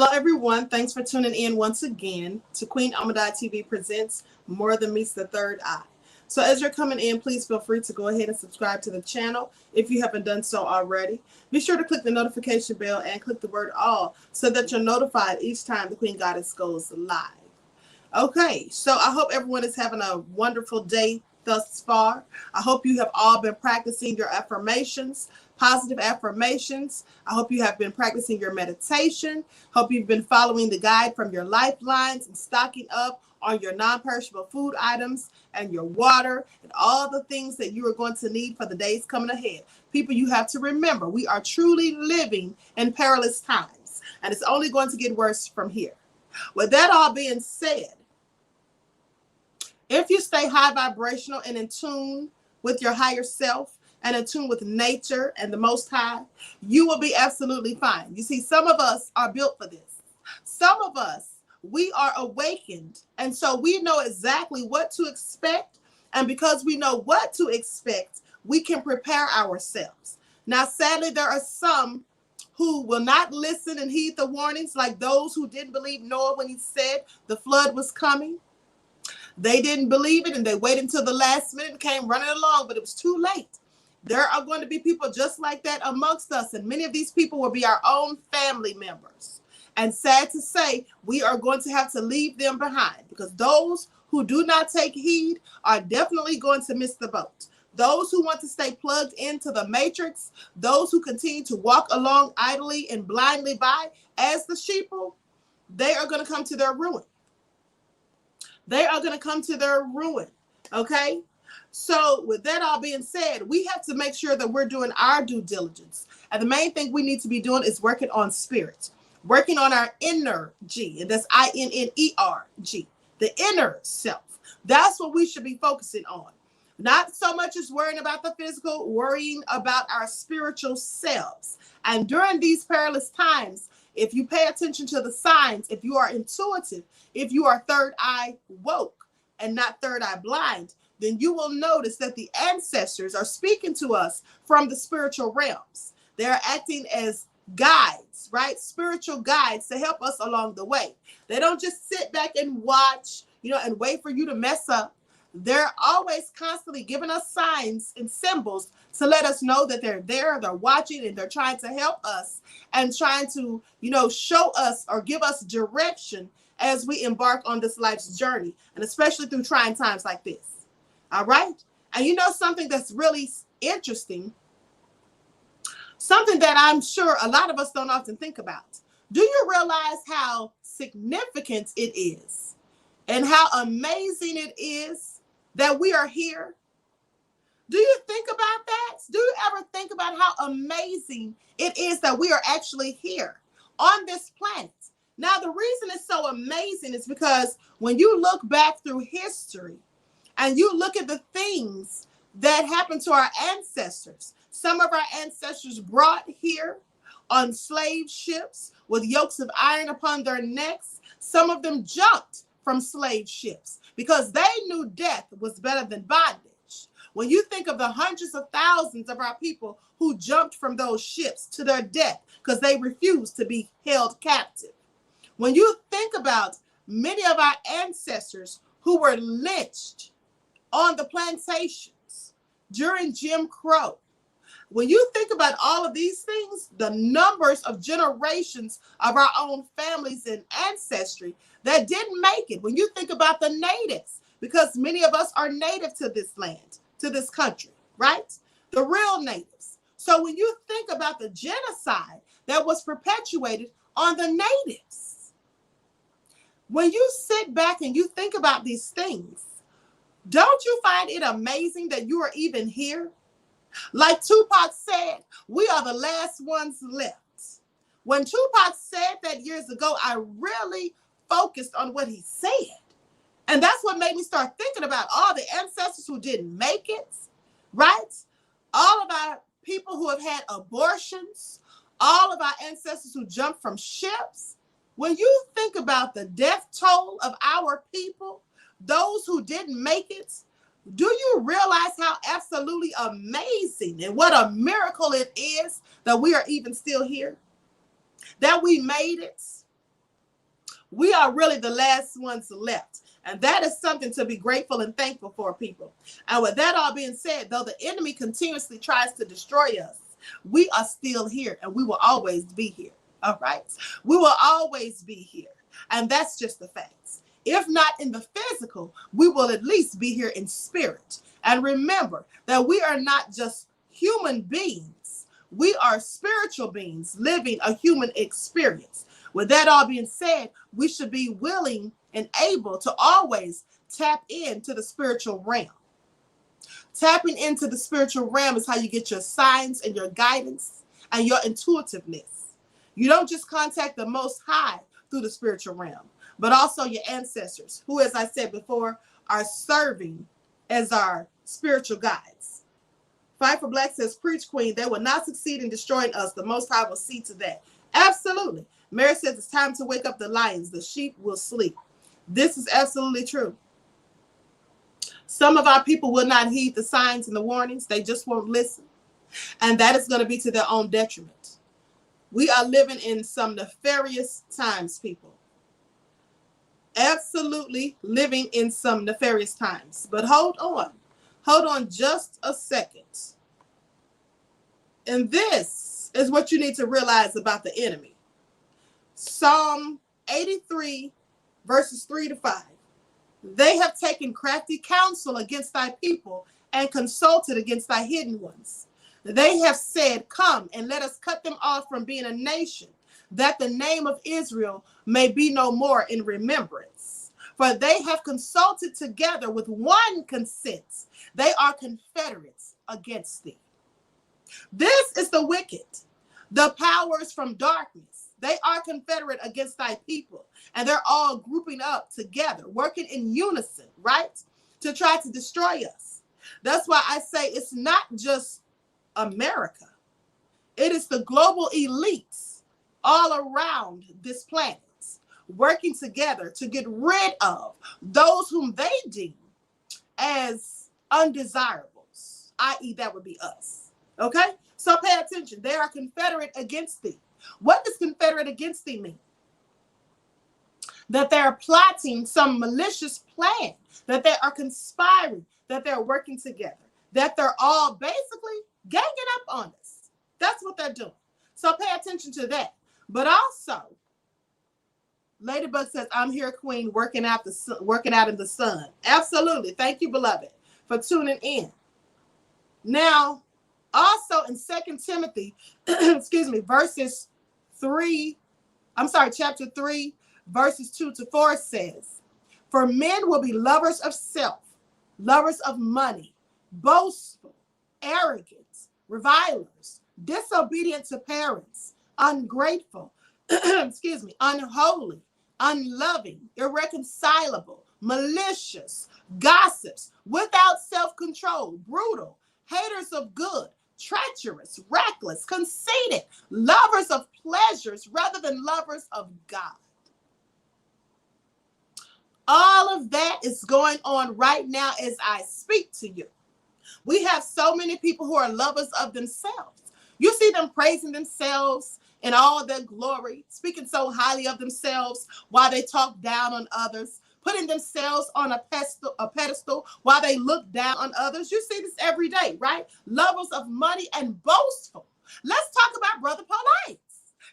Hello, everyone. Thanks for tuning in once again to Queen Amadai TV presents More Than Meets the Third Eye. So as you're coming in, please feel free to go ahead and subscribe to the channel if you haven't done so already. Be sure to click the notification bell and click the word all so that you're notified each time the Queen Goddess goes live. Okay, so I hope everyone is having a wonderful day thus far. I hope you have all been practicing your affirmations, positive affirmations. I hope you have been practicing your meditation. Hope you've been following the guide from your lifelines and stocking up on your non-perishable food items and your water and all the things that you are going to need for the days coming ahead. People, you have to remember, we are truly living in perilous times, and it's only going to get worse from here. With that all being said, if you stay high vibrational and in tune with your higher self and in tune with nature and the Most High, you will be absolutely fine. You see, some of us are built for this. Some of us, we are awakened, and so we know exactly what to expect. And because we know what to expect, we can prepare ourselves. Now, sadly, there are some who will not listen and heed the warnings, like those who didn't believe Noah when he said the flood was coming. They didn't believe it, and they waited until the last minute and came running along, but it was too late. There are going to be people just like that amongst us, and many of these people will be our own family members. And sad to say, we are going to have to leave them behind, because those who do not take heed are definitely going to miss the boat. Those who want to stay plugged into the matrix, those who continue to walk along idly and blindly by as the sheeple, they are going to come to their ruin. They are going to come to their ruin, okay? So with that all being said, we have to make sure that we're doing our due diligence. And the main thing we need to be doing is working on spirit, working on our inner G, and that's I-N-N-E-R-G, the inner self. That's what we should be focusing on. Not so much as worrying about the physical, worrying about our spiritual selves. And during these perilous times, if you pay attention to the signs, if you are intuitive, if you are third eye woke and not third eye blind, then you will notice that the ancestors are speaking to us from the spiritual realms. They're acting as guides, right? Spiritual guides to help us along the way. They don't just sit back and watch, and wait for you to mess up. They're always constantly giving us signs and symbols to let us know that they're there, they're watching, and they're trying to help us and trying to, show us or give us direction as we embark on this life's journey, and especially through trying times like this. All right? And something that's really interesting, something that I'm sure a lot of us don't often think about. Do you realize how significant it is and how amazing it is that we are here? Do you think about that? Do you ever think about how amazing it is that we are actually here on this planet? Now, the reason it's so amazing is because when you look back through history and you look at the things that happened to our ancestors, some of our ancestors brought here on slave ships with yokes of iron upon their necks. Some of them jumped from slave ships because they knew death was better than bondage. When you think of the hundreds of thousands of our people who jumped from those ships to their death because they refused to be held captive. When you think about many of our ancestors who were lynched on the plantations during Jim Crow, when you think about all of these things, the numbers of generations of our own families and ancestry that didn't make it, when you think about the natives, because many of us are native to this land, to this country, right? The real natives. So when you think about the genocide that was perpetuated on the natives, when you sit back and you think about these things, don't you find it amazing that you are even here? Like Tupac said, we are the last ones left. When Tupac said that years ago, I really focused on what he said. And that's what made me start thinking about all the ancestors who didn't make it, right? All of our people who have had abortions, all of our ancestors who jumped from ships. When you think about the death toll of our people, those who didn't make it, do you realize how absolutely amazing and what a miracle it is that we are even still here? That we made it? We are really the last ones left. And that is something to be grateful and thankful for, people. And with that all being said, though the enemy continuously tries to destroy us, we are still here and we will always be here. All right. We will always be here. And that's just the facts. If not in the physical, we will at least be here in spirit. And remember that we are not just human beings. We are spiritual beings living a human experience. With that all being said, we should be willing and able to always tap into the spiritual realm. Tapping into the spiritual realm is how you get your signs and your guidance and your intuitiveness. You don't just contact the Most High through the spiritual realm, but also your ancestors, who, as I said before, are serving as our spiritual guides. Fight for Black says, preach, Queen. They will not succeed in destroying us. The Most High will see to that. Absolutely. Mary says it's time to wake up the lions. The sheep will sleep. This is absolutely true. Some of our people will not heed the signs and the warnings. They just won't listen. And that is going to be to their own detriment. We are living in some nefarious times, people. Absolutely living in some nefarious times. But hold on. Hold on just a second. And this is what you need to realize about the enemy. Psalm 83, verses 3-5. They have taken crafty counsel against thy people and consulted against thy hidden ones. They have said, come and let us cut them off from being a nation, that the name of Israel may be no more in remembrance. For they have consulted together with one consent. They are confederates against thee. This is the wicked, the powers from darkness. They are confederate against thy people. And they're all grouping up together, working in unison, right? To try to destroy us. That's why I say it's not just America. It is the global elites all around this planet working together to get rid of those whom they deem as undesirables, i.e. that would be us. Okay? So pay attention. They are confederate against thee. What does confederate against thee mean? That they're plotting some malicious plan, that they are conspiring, that they're working together, that they're all basically ganging up on us. That's what they're doing. So pay attention to that. But also, Ladybug says, I'm here, Queen, working out in the sun. Absolutely. Thank you, beloved, for tuning in. Now, also in 2 Timothy, chapter 3, verses 2-4 says, for men will be lovers of self, lovers of money, boastful, arrogant, revilers, disobedient to parents, ungrateful, unholy, unloving, irreconcilable, malicious, gossips, without self-control, brutal, haters of good, treacherous, reckless, conceited, lovers of pleasures rather than lovers of God. All of that is going on right now as I speak to you. We have so many people who are lovers of themselves. You see them praising themselves in all their glory, speaking so highly of themselves while they talk down on others, putting themselves on a pedestal while they look down on others. You see this every day, right? Lovers of money and boastful. Let's talk about Brother Polite.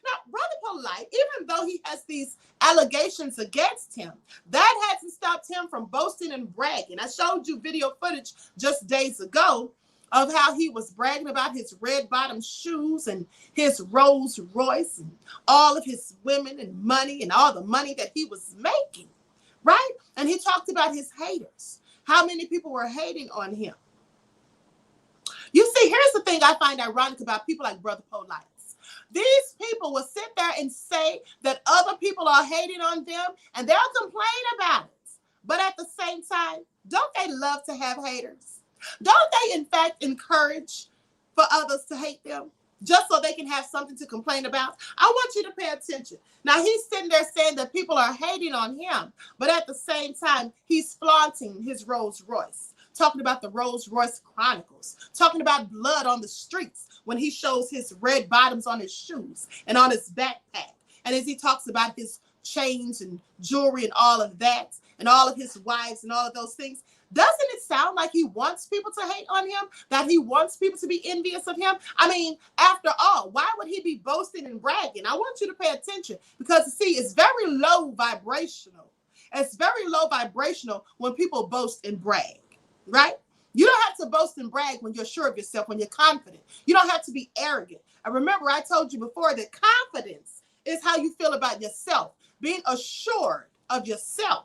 Now, Brother Polite, even though he has these allegations against him, that hasn't stopped him from boasting and bragging. I showed you video footage just days ago of how he was bragging about his red bottom shoes and his Rolls Royce and all of his women and money and all the money that he was making, right? And he talked about his haters, how many people were hating on him. You see, here's the thing I find ironic about people like Brother Polite. These people will sit there and say that other people are hating on them and they'll complain about it. But at the same time, don't they love to have haters? Don't they, in fact, encourage for others to hate them just so they can have something to complain about? I want you to pay attention. Now, he's sitting there saying that people are hating on him, but at the same time, he's flaunting his Rolls Royce, talking about the Rolls Royce Chronicles, talking about blood on the streets when he shows his red bottoms on his shoes and on his backpack. And as he talks about his chains and jewelry and all of that, and all of his wives and all of those things. Doesn't it sound like he wants people to hate on him? That he wants people to be envious of him? I mean, after all, why would he be boasting and bragging? I want you to pay attention because, see, it's very low vibrational. It's very low vibrational when people boast and brag, right? You don't have to boast and brag when you're sure of yourself, when you're confident. You don't have to be arrogant. And remember, I told you before that confidence is how you feel about yourself, being assured of yourself.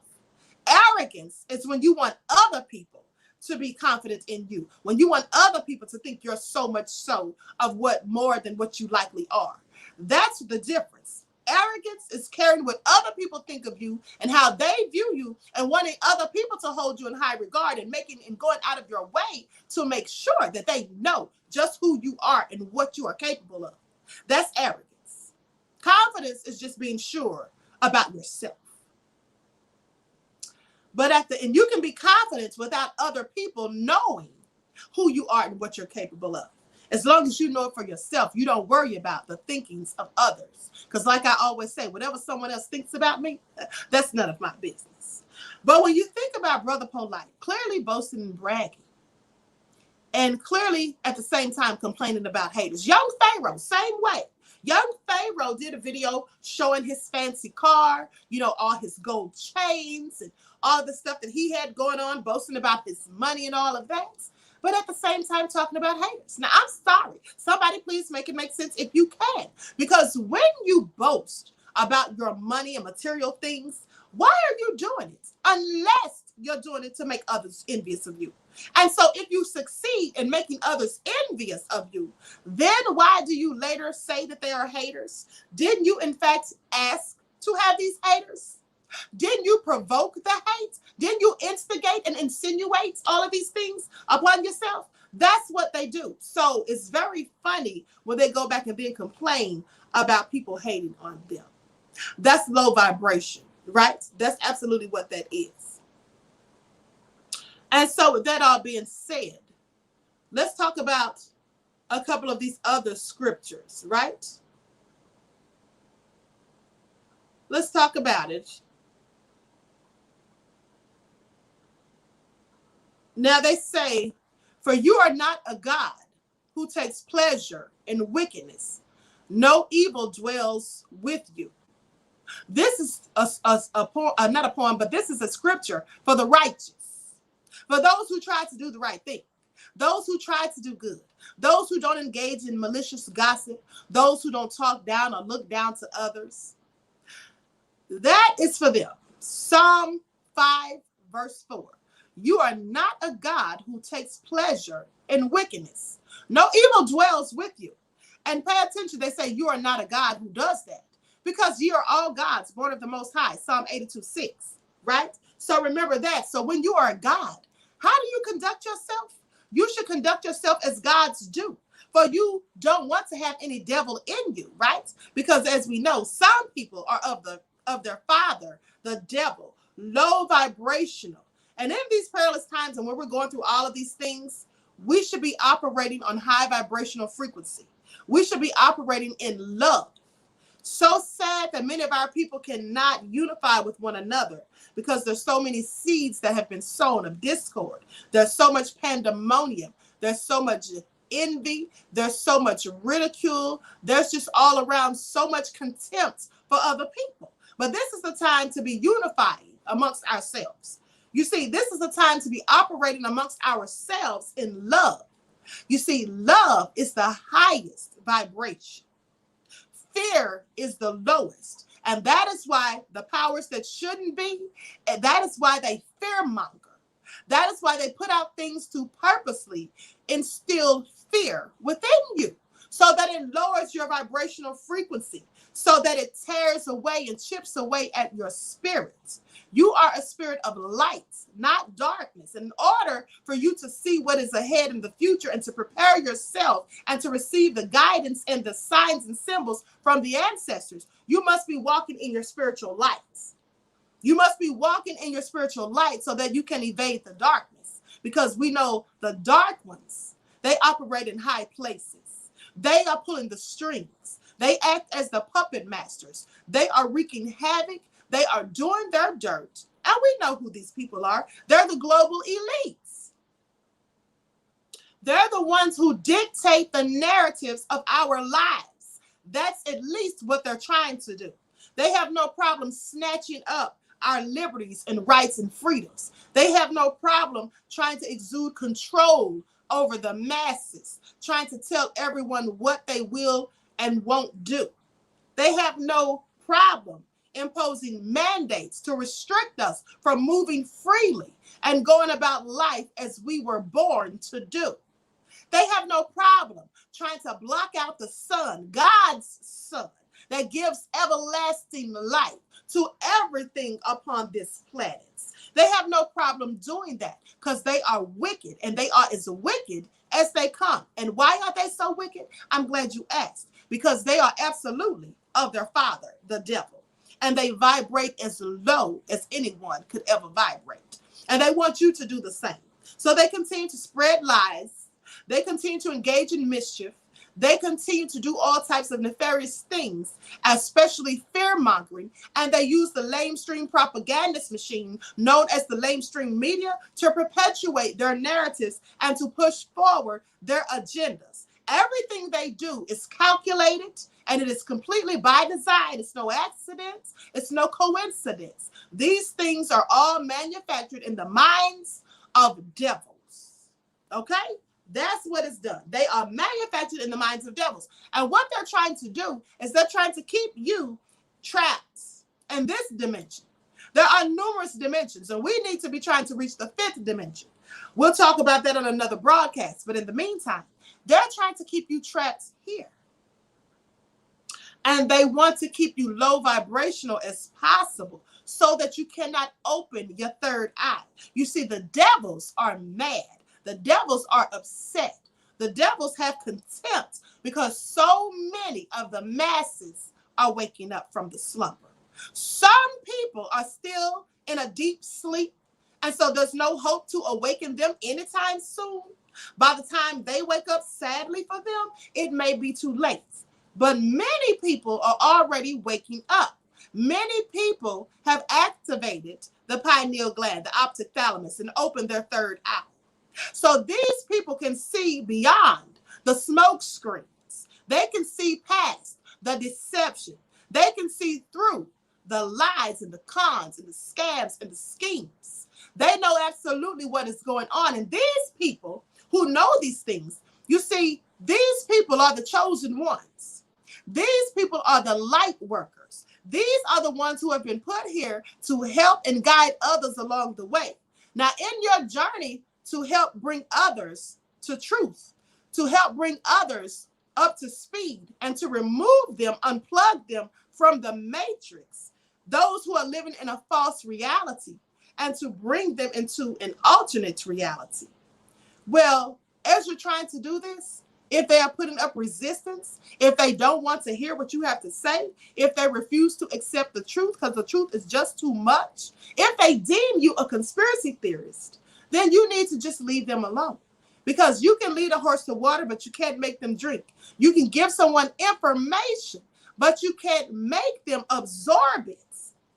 Arrogance is when you want other people to be confident in you, when you want other people to think you're so much so of what more than what you likely are. That's the difference. Arrogance is caring what other people think of you and how they view you, and wanting other people to hold you in high regard, and going out of your way to make sure that they know just who you are and what you are capable of. That's arrogance. Confidence is just being sure about yourself. But and you can be confident without other people knowing who you are and what you're capable of. As long as you know it for yourself, you don't worry about the thinkings of others. Because like I always say, whatever someone else thinks about me, that's none of my business. But when you think about Brother Polite, clearly boasting and bragging, and clearly at the same time complaining about haters. Young Pharaoh, same way. Young Pharaoh did a video showing his fancy car, all his gold chains and all the stuff that he had going on, boasting about his money and all of that. But at the same time talking about haters. Now, I'm sorry. Somebody please make it make sense if you can. Because when you boast about your money and material things, why are you doing it? Unless you're doing it to make others envious of you. And so if you succeed in making others envious of you, then why do you later say that they are haters? Didn't you, in fact, ask to have these haters? Didn't you provoke the hate? Didn't you instigate and insinuate all of these things upon yourself? That's what they do. So it's very funny when they go back and then complain about people hating on them. That's low vibration, right? That's absolutely what that is. And so with that all being said, let's talk about a couple of these other scriptures, right? Let's talk about it. Now they say, for you are not a God who takes pleasure in wickedness. No evil dwells with you. This is a poem, not a poem, but this is a scripture for the righteous. For those who try to do the right thing, those who try to do good, those who don't engage in malicious gossip, those who don't talk down or look down to others. That is for them. Psalm 5, verse 4. You are not a God who takes pleasure in wickedness. No evil dwells with you. And pay attention, they say you are not a God who does that. Because ye are all gods, born of the Most High. Psalm 82:6, right? So remember that. So when you are a God, how do you conduct yourself? You should conduct yourself as gods do. For you don't want to have any devil in you, right? Because as we know, some people are of their father, the devil, low vibrational. And in these perilous times and when we're going through all of these things, we should be operating on high vibrational frequency. We should be operating in love. So sad that many of our people cannot unify with one another because there's so many seeds that have been sown of discord. There's so much pandemonium. There's so much envy. There's so much ridicule. There's just all around so much contempt for other people. But this is the time to be unifying amongst ourselves. You see, this is the time to be operating amongst ourselves in love. You see, love is the highest vibration. Fear is the lowest. And that is why the powers that shouldn't be, and that is why they fearmonger. That is why they put out things to purposely instill fear within you so that it lowers your vibrational frequency, so that it tears away and chips away at your spirit. You are a spirit of light, not darkness. In order for you to see what is ahead in the future and to prepare yourself and to receive the guidance and the signs and symbols from the ancestors, you must be walking in your spiritual light. You must be walking in your spiritual light so that you can evade the darkness. Because we know the dark ones, they operate in high places. They are pulling the strings. They act as the puppet masters. They are wreaking havoc. They are doing their dirt. And we know who these people are. They're the global elites. They're the ones who dictate the narratives of our lives. That's at least what they're trying to do. They have no problem snatching up our liberties and rights and freedoms. They have no problem trying to exude control over the masses, trying to tell everyone what they will and won't do. They have no problem imposing mandates to restrict us from moving freely and going about life as we were born to do. They have no problem trying to block out the sun, God's sun, that gives everlasting life to everything upon this planet. They have no problem doing that because they are wicked, and they are as wicked as they come. And why are they so wicked? I'm glad you asked. Because they are absolutely of their father, the devil. And they vibrate as low as anyone could ever vibrate. And they want you to do the same. So they continue to spread lies. They continue to engage in mischief. They continue to do all types of nefarious things, especially fear-mongering, and they use the lamestream propagandist machine known as the lamestream media to perpetuate their narratives and to push forward their agendas. Everything they do is calculated, and it is completely by design. It's no accident. It's no coincidence. These things are all manufactured in the minds of devils. Okay? That's what is done. They are manufactured in the minds of devils. And what they're trying to do is they're trying to keep you trapped in this dimension. There are numerous dimensions, and we need to be trying to reach the 5th dimension. We'll talk about that on another broadcast. But in the meantime, they're trying to keep you trapped here. And they want to keep you low vibrational as possible so that you cannot open your third eye. You see, the devils are mad. The devils are upset. The devils have contempt because so many of the masses are waking up from the slumber. Some people are still in a deep sleep, and so there's no hope to awaken them anytime soon. By the time they wake up, sadly for them, it may be too late. But many people are already waking up. Many people have activated the pineal gland, the optic thalamus, and opened their third eye. So these people can see beyond the smoke screens. They can see past the deception. They can see through the lies and the cons and the scams and the schemes. They know absolutely what is going on. And these people who know these things, you see, these people are the chosen ones. These people are the light workers. These are the ones who have been put here to help and guide others along the way. Now, in your journey, to help bring others to truth, to help bring others up to speed, and to remove them, unplug them from the matrix, those who are living in a false reality, and to bring them into an alternate reality. Well, as you're trying to do this, if they are putting up resistance, if they don't want to hear what you have to say, if they refuse to accept the truth because the truth is just too much, if they deem you a conspiracy theorist, then you need to just leave them alone. Because you can lead a horse to water, but you can't make them drink. You can give someone information, but you can't make them absorb it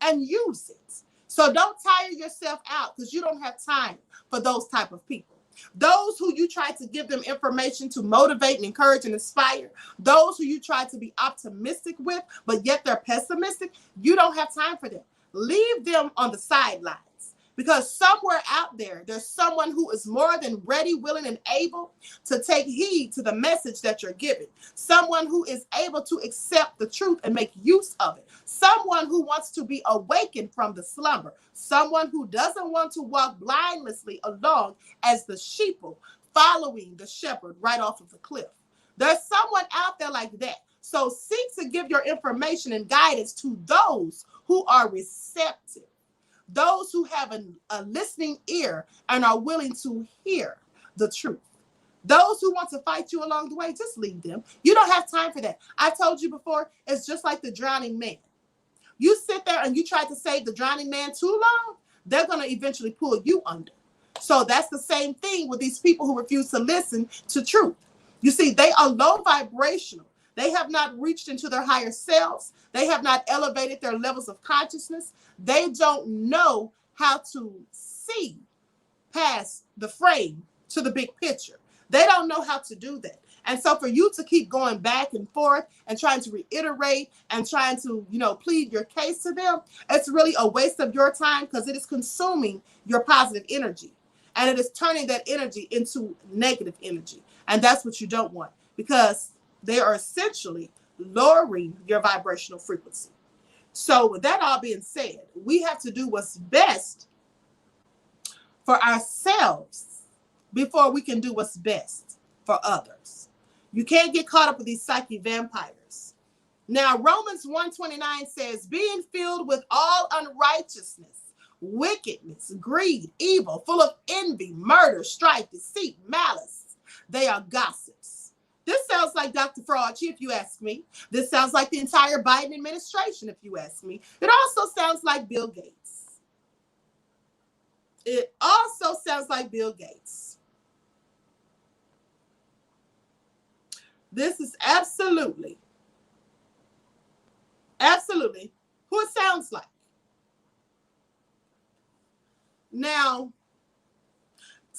and use it. So don't tire yourself out because you don't have time for those type of people. Those who you try to give them information to motivate and encourage and inspire, those who you try to be optimistic with, but yet they're pessimistic, you don't have time for them. Leave them on the sidelines. Because somewhere out there, there's someone who is more than ready, willing, and able to take heed to the message that you're giving. Someone who is able to accept the truth and make use of it. Someone who wants to be awakened from the slumber. Someone who doesn't want to walk blindlessly along as the sheeple following the shepherd right off of the cliff. There's someone out there like that. So seek to give your information and guidance to those who are receptive. Those who have a listening ear and are willing to hear the truth. Those who want to fight you along the way, just leave them. You don't have time for that. I told you before, it's just like the drowning man. You sit there and you try to save the drowning man too long, they're going to eventually pull you under. So that's the same thing with these people who refuse to listen to truth. You see, they are low vibrational. They have not reached into their higher selves. They have not elevated their levels of consciousness. They don't know how to see past the frame to the big picture. They don't know how to do that. And so for you to keep going back and forth and trying to reiterate and trying to, plead your case to them, it's really a waste of your time, because it is consuming your positive energy. And it is turning that energy into negative energy. And that's what you don't want, because they are essentially lowering your vibrational frequency. So with that all being said, we have to do what's best for ourselves before we can do what's best for others. You can't get caught up with these psychic vampires. Now, Romans 1:29 says, being filled with all unrighteousness, wickedness, greed, evil, full of envy, murder, strife, deceit, malice. They are gossips. This sounds like Dr. Fauci, if you ask me. This sounds like the entire Biden administration, if you ask me. It also sounds like Bill Gates. It also sounds like Bill Gates. This is absolutely who it sounds like. Now,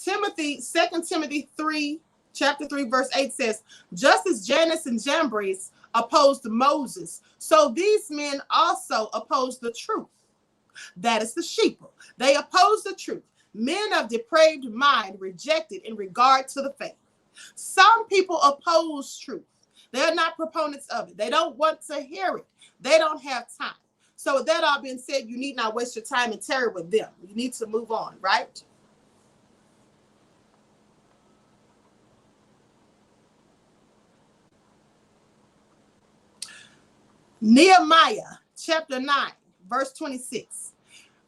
2 Timothy 3, chapter 3, verse 8 says, just as Jannes and Jambres opposed Moses, so these men also opposed the truth. That is the sheeple. They oppose the truth. Men of depraved mind rejected in regard to the faith. Some people oppose truth. They're not proponents of it. They don't want to hear it. They don't have time. So with that all being said, you need not waste your time and tarry with them. You need to move on, right? Nehemiah chapter 9, verse 26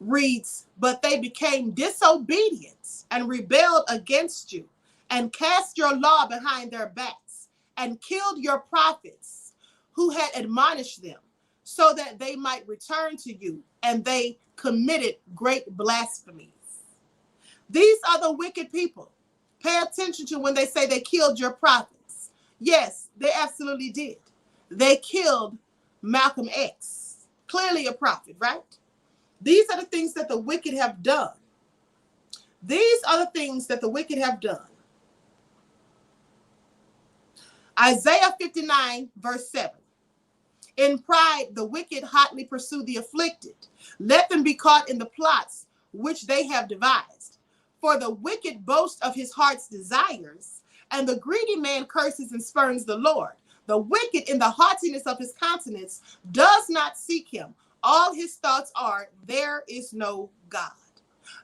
reads, but they became disobedient and rebelled against you and cast your law behind their backs and killed your prophets who had admonished them, so that they might return to you, and they committed great blasphemies. These are the wicked people. Pay attention to when they say they killed your prophets. Yes, they absolutely did. They killed Malcolm X, clearly a prophet, right? These are the things that the wicked have done. These are the things that the wicked have done. Isaiah 59, verse 7. In pride, the wicked hotly pursue the afflicted. Let them be caught in the plots which they have devised. For the wicked boasts of his heart's desires, and the greedy man curses and spurns the Lord. The wicked in the haughtiness of his countenance does not seek him. All his thoughts are, there is no God.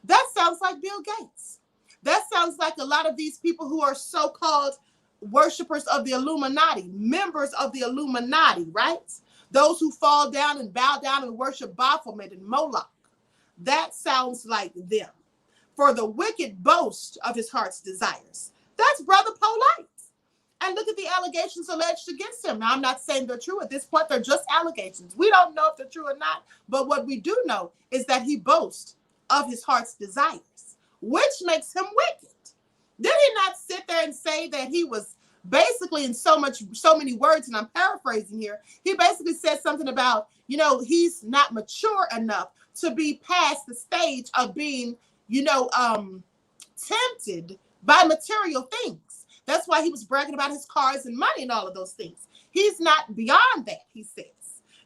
That sounds like Bill Gates. That sounds like a lot of these people who are so-called worshipers of the Illuminati, members of the Illuminati, right? Those who fall down and bow down and worship Baphomet and Moloch. That sounds like them. For the wicked boast of his heart's desires. That's Brother Polite. And look at the allegations alleged against him. Now, I'm not saying they're true at this point. They're just allegations. We don't know if they're true or not. But what we do know is that he boasts of his heart's desires, which makes him wicked. Did he not sit there and say that he was basically in so many words, and I'm paraphrasing here, he basically said something about, he's not mature enough to be past the stage of being, tempted by material things. That's why he was bragging about his cars and money and all of those things. He's not beyond that, he says,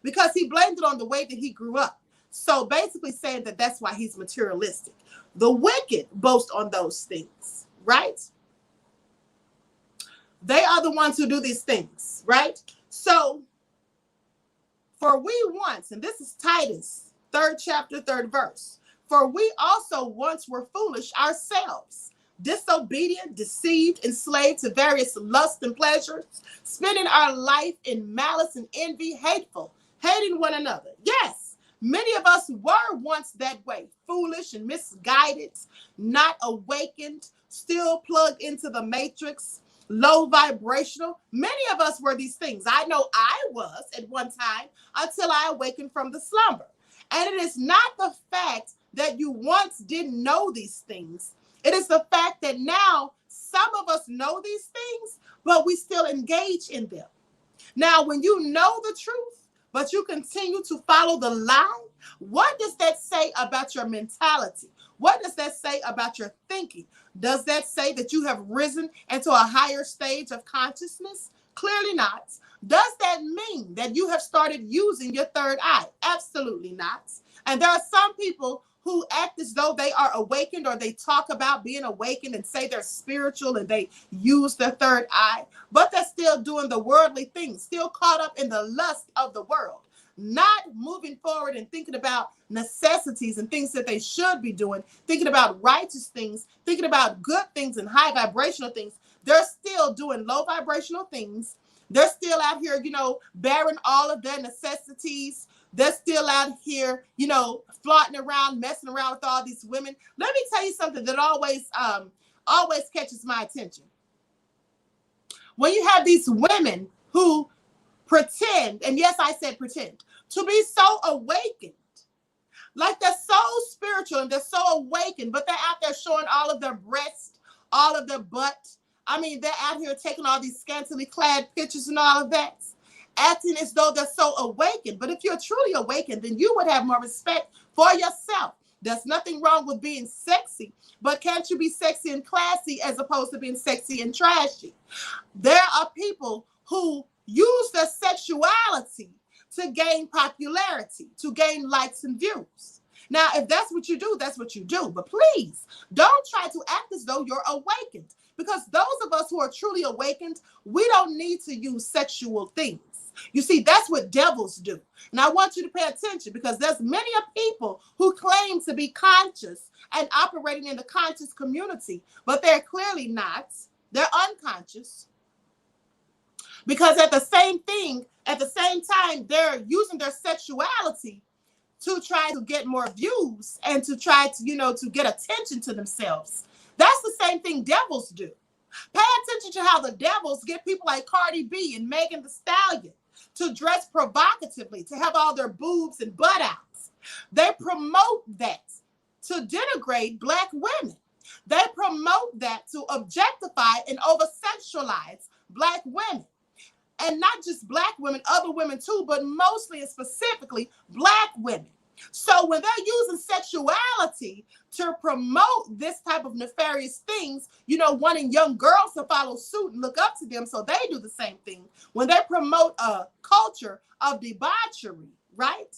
because he blamed it on the way that he grew up. So basically saying that that's why he's materialistic. The wicked boast on those things, right? They are the ones who do these things, right? So, for we once, and this is Titus, 3rd chapter, 3rd verse, for we also once were foolish ourselves, disobedient, deceived, enslaved to various lusts and pleasures, spending our life in malice and envy, hateful, hating one another. Yes, many of us were once that way, foolish and misguided, not awakened, still plugged into the matrix, low vibrational. Many of us were these things. I know I was at one time until I awakened from the slumber. And it is not the fact that you once didn't know these things. It is the fact that now some of us know these things, but we still engage in them. Now, when you know the truth, but you continue to follow the lie, what does that say about your mentality? What does that say about your thinking? Does that say that you have risen into a higher stage of consciousness? Clearly not. Does that mean that you have started using your third eye? Absolutely not. And there are some people who act as though they are awakened, or they talk about being awakened and say they're spiritual and they use their third eye, but they're still doing the worldly things, still caught up in the lust of the world, not moving forward and thinking about necessities and things that they should be doing, thinking about righteous things, thinking about good things and high vibrational things. They're still doing low vibrational things. They're still out here, bearing all of their necessities. They're still out here, flaunting around, messing around with all these women. Let me tell you something that always catches my attention. When you have these women who pretend, and yes, I said pretend, to be so awakened, like they're so spiritual and they're so awakened, but they're out there showing all of their breasts, all of their butt. I mean, they're out here taking all these scantily clad pictures and all of that, acting as though they're so awakened. But if you're truly awakened, then you would have more respect for yourself. There's nothing wrong with being sexy, but can't you be sexy and classy as opposed to being sexy and trashy? There are people who use their sexuality to gain popularity, to gain likes and views. Now, if that's what you do, that's what you do. But please, don't try to act as though you're awakened. Because those of us who are truly awakened, we don't need to use sexual things. You see, that's what devils do. And I want you to pay attention, because there's many people who claim to be conscious and operating in the conscious community, but they're clearly not. They're unconscious. Because at the same time, they're using their sexuality to try to get more views and to try to, to get attention to themselves. That's the same thing devils do. Pay attention to how the devils get people like Cardi B and Megan Thee Stallion to dress provocatively, to have all their boobs and butt outs. They promote that to denigrate Black women. They promote that to objectify and over-sexualize Black women. And not just Black women, other women too, but mostly and specifically Black women. So when they're using sexuality to promote this type of nefarious things, wanting young girls to follow suit and look up to them so they do the same thing, when they promote a culture of debauchery, right?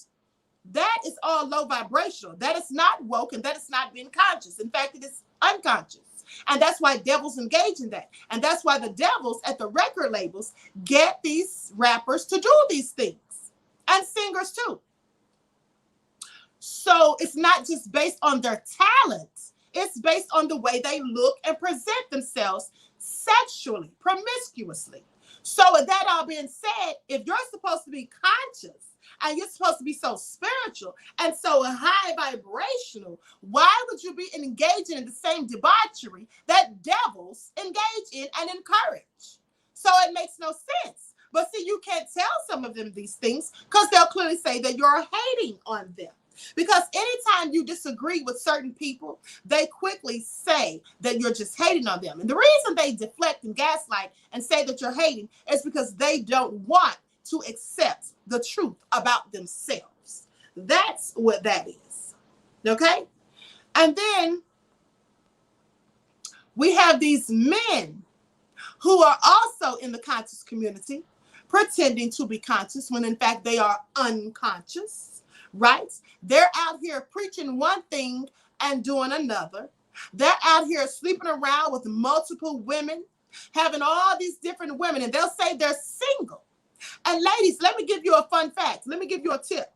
That is all low vibrational. That is not woke, and that is not being conscious. In fact, it is unconscious. And that's why devils engage in that. And that's why the devils at the record labels get these rappers to do these things, and singers too. So it's not just based on their talent. It's based on the way they look and present themselves sexually, promiscuously. So with that all being said, if you're supposed to be conscious and you're supposed to be so spiritual and so high vibrational, why would you be engaging in the same debauchery that devils engage in and encourage? So it makes no sense. But see, you can't tell some of them these things because they'll clearly say that you're hating on them. Because anytime you disagree with certain people, they quickly say that you're just hating on them. And the reason they deflect and gaslight and say that you're hating is because they don't want to accept the truth about themselves. That's what that is. Okay? And then we have these men who are also in the conscious community, pretending to be conscious when in fact they are unconscious. Right? They're out here preaching one thing and doing another. They're out here sleeping around with multiple women, having all these different women, and they'll say they're single. And ladies, let me give you a fun fact. Let me give you a tip.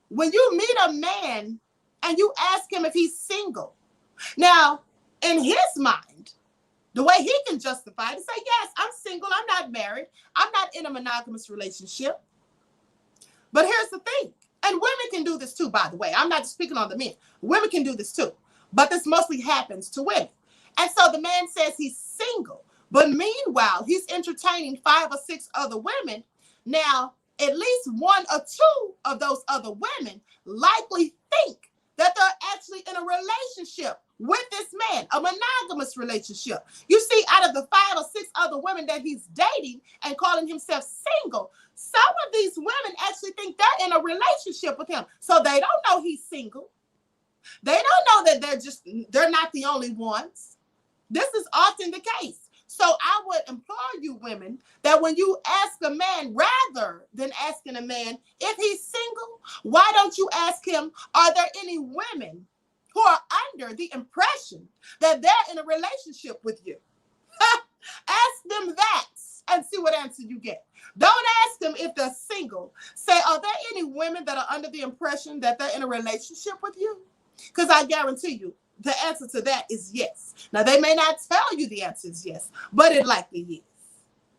When you meet a man and you ask him if he's single, now, in his mind, the way he can justify it is say, yes, I'm single, I'm not married, I'm not in a monogamous relationship. But here's the thing. And women can do this too, by the way. I'm not just speaking on the men. Women can do this too. But this mostly happens to women. And so the man says he's single. But meanwhile, he's entertaining 5 or 6 other women. Now, at least 1 or 2 of those other women likely think that they're actually in a relationship with this man, a monogamous relationship. You see, out of the 5 or 6 other women that he's dating and calling himself single, some of these women actually think they're in a relationship with him. So they don't know he's single. They don't know that they're not the only ones. This is often the case. So I would implore you women that when you ask a man, rather than asking a man if he's single, why don't you ask him, are there any women who are under the impression that they're in a relationship with you? Ask them that and see what answer you get. Don't ask them if they're single. Say, are there any women that are under the impression that they're in a relationship with you? Because I guarantee you, the answer to that is yes. Now, they may not tell you the answer is yes, but it likely is.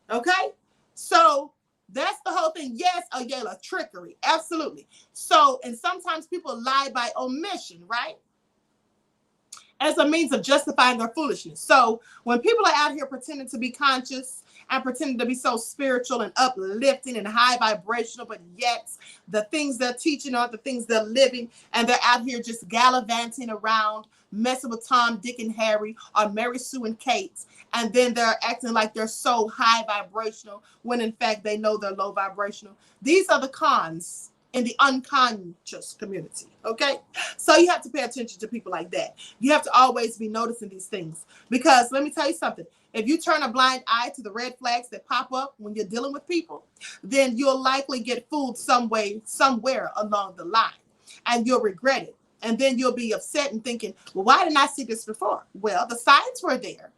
Okay? So that's the whole thing. Yes, Ayala, trickery. Absolutely. So, and sometimes people lie by omission, right? As a means of justifying their foolishness. So when people are out here pretending to be conscious and pretending to be so spiritual and uplifting and high vibrational, but yet the things they're teaching are the things they're living, and they're out here just gallivanting around, messing with Tom, Dick, and Harry, or Mary Sue and Kate, and then they're acting like they're so high vibrational when in fact they know they're low vibrational. These are the cons in the unconscious community, okay? So you have to pay attention to people like that. You have to always be noticing these things, because let me tell you something. If you turn a blind eye to the red flags that pop up when you're dealing with people, then you'll likely get fooled some way, somewhere along the line, and you'll regret it. And then you'll be upset and thinking, well, why didn't I see this before? Well, the signs were there.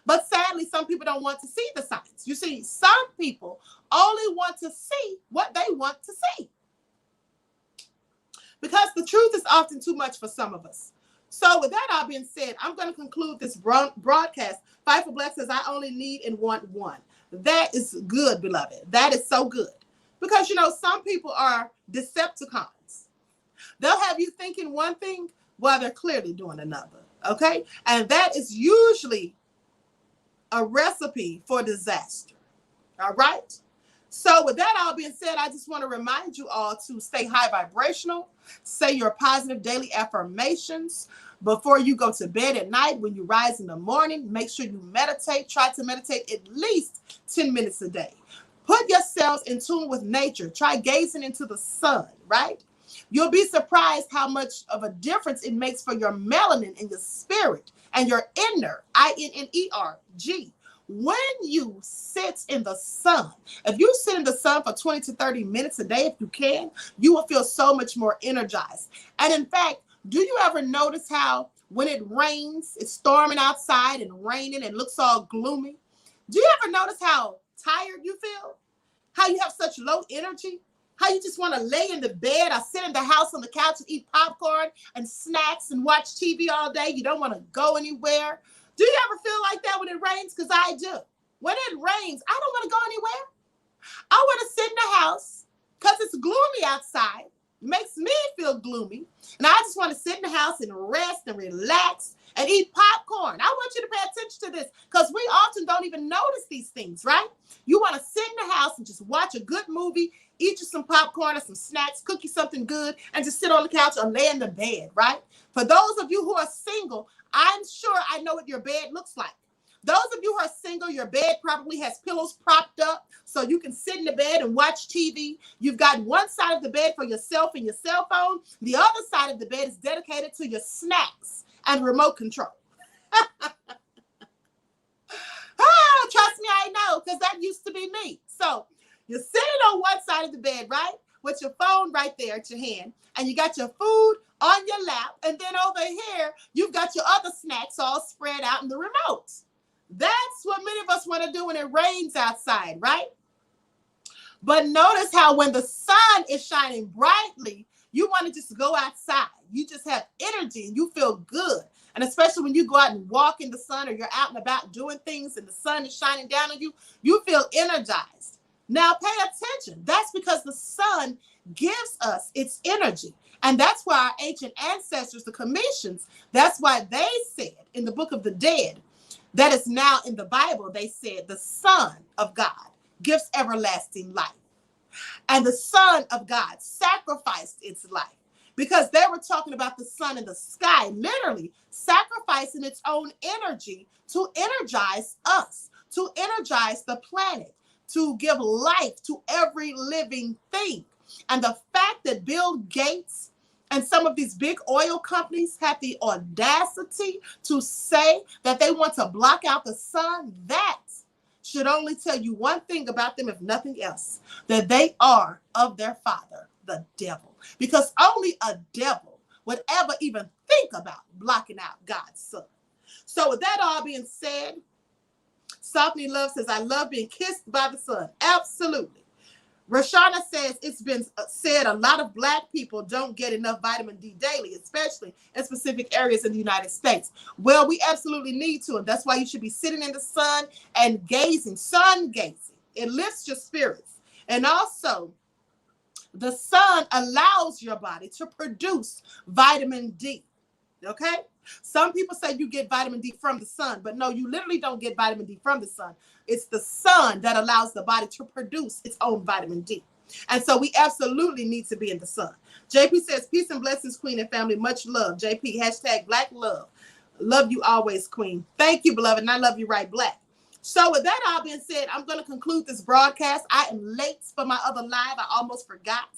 But sadly, some people don't want to see the signs. You see, some people only want to see what they want to see, because the truth is often too much for some of us. So with that all being said, I'm going to conclude this broadcast. Fight for Black says, I only need and want one. That is good, beloved. That is so good. Because, you know, some people are Decepticons. They'll have you thinking one thing while they're clearly doing another. Okay? And that is usually a recipe for disaster. All right? So with that all being said, I just want to remind you all to stay high vibrational, say your positive daily affirmations before you go to bed at night. When you rise in the morning, make sure you meditate. Try to meditate at least 10 minutes a day. Put yourselves in tune with nature. Try gazing into the sun, right? You'll be surprised how much of a difference it makes for your melanin in your spirit and your inner, INNERG. When you sit in the sun, if you sit in the sun for 20 to 30 minutes a day, if you can, you will feel so much more energized. And in fact, do you ever notice how when it rains, it's storming outside and raining and looks all gloomy? Do you ever notice how tired you feel? How you have such low energy? How you just want to lay in the bed or sit in the house on the couch and eat popcorn and snacks and watch TV all day? You don't want to go anywhere. Do you ever feel like that when it rains? Because I do. When it rains, I don't want to go anywhere. I want to sit in the house because it's gloomy outside. It makes me feel gloomy. And I just want to sit in the house and rest and relax and eat popcorn. I want you to pay attention to this, because we often don't even notice these things, right? You want to sit in the house and just watch a good movie, eat you some popcorn or some snacks, cook you something good, and just sit on the couch or lay in the bed, right? For those of you who are single, I'm sure I know what your bed looks like. Those of you who are single, your bed probably has pillows propped up so you can sit in the bed and watch TV. You've got one side of the bed for yourself and your cell phone. The other side of the bed is dedicated to your snacks and remote control. Trust me, I know, because that used to be me. So you're sitting on one side of the bed, right, with your phone right there at your hand, and you got your food on your lap, and then over here, you've got your other snacks all spread out in the remote. That's what many of us want to do when it rains outside, right? But notice how when the sun is shining brightly, you want to just go outside. You just have energy and you feel good. And especially when you go out and walk in the sun, or you're out and about doing things and the sun is shining down on you, you feel energized. Now pay attention. That's because the sun gives us its energy. And that's why our ancient ancestors, the Commissions, that's why they said in the book of the dead, that is now in the Bible, they said the Son of God gives everlasting life. And the Son of God sacrificed its life because they were talking about the sun in the sky, literally sacrificing its own energy to energize us, to energize the planet, to give life to every living thing. And the fact that Bill Gates and some of these big oil companies have the audacity to say that they want to block out the sun, that should only tell you one thing about them, if nothing else, that they are of their father, the devil. Because only a devil would ever even think about blocking out God's son. So with that all being said, Softly Love says, I love being kissed by the sun. Absolutely. Rashana says, it's been said a lot of Black people don't get enough vitamin D daily, especially in specific areas in the United States. Well, we absolutely need to, and that's why you should be sitting in the sun and gazing, sun gazing. It lifts your spirits. And also, the sun allows your body to produce vitamin D, okay? Some people say you get vitamin D from the sun, but no, you literally don't get vitamin D from the sun. It's the sun that allows the body to produce its own vitamin D. And so we absolutely need to be in the sun. JP says, peace and blessings, Queen and family. Much love. JP, hashtag Black love. Love you always, Queen. Thank you, beloved. And I love you right, Black. So with that all being said, I'm going to conclude this broadcast. I am late for my other live. I almost forgot.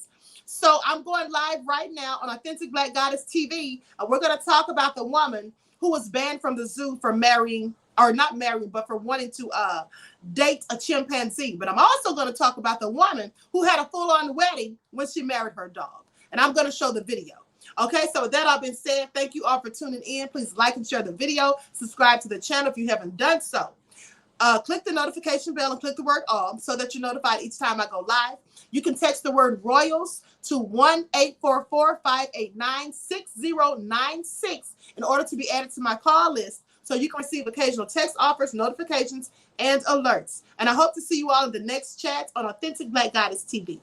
So I'm going live right now on Authentic Black Goddess TV. And we're going to talk about the woman who was banned from the zoo for marrying, or not marrying, but for wanting to date a chimpanzee. But I'm also going to talk about the woman who had a full-on wedding when she married her dog. And I'm going to show the video. Okay, so with that all been said, thank you all for tuning in. Please like and share the video. Subscribe to the channel if you haven't done so. Click the notification bell and click the word all so that you're notified each time I go live. You can text the word Royals to 1-844-589-6096 in order to be added to my call list so you can receive occasional text offers, notifications, and alerts. And I hope to see you all in the next chat on Authentic Black Goddess TV.